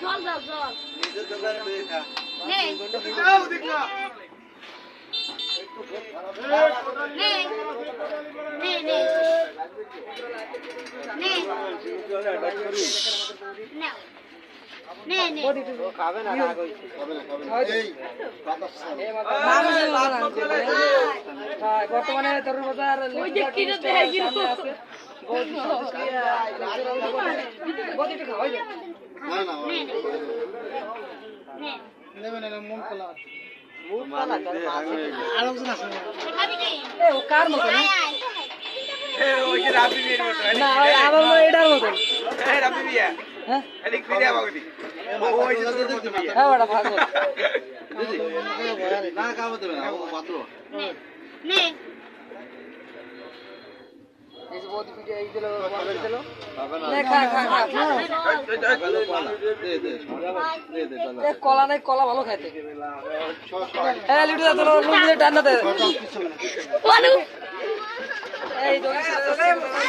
জল দাও জল নিজের দোকানে বসে খা নে দাও দেখনা নে নে নে নে নে নে খাবে না রাগ হইছে খাবে না এই বর্তমানে তরুণ বাজার ওই যে কিনে দেয় কিন্তু না না নে নে নেবে না মন খোলা মুখ পালা করে আলোচনা আছে খাবি কি এ ও কার মত না ওই যে রাবি বিয়ের মতো না আমার মনে এটার মত এই রাবি বিয়ে হ্যাঁ এদিক ফিরে বাগদি ওই যে তোর মতো বিয়ে হ্যাঁ ওটা ভাগবত দিদি না খাওয়া দেবে না ও মাত্র নে নে এই যে বদি পিঠে এই দিলো দিল খাবে না নে খা খা খা দে দে দে দে চলো এ কলা নাই কলা ভালো খাইতে এ লিটু দা তোর লুঙ্গি টান না দে বলু এই দোকানে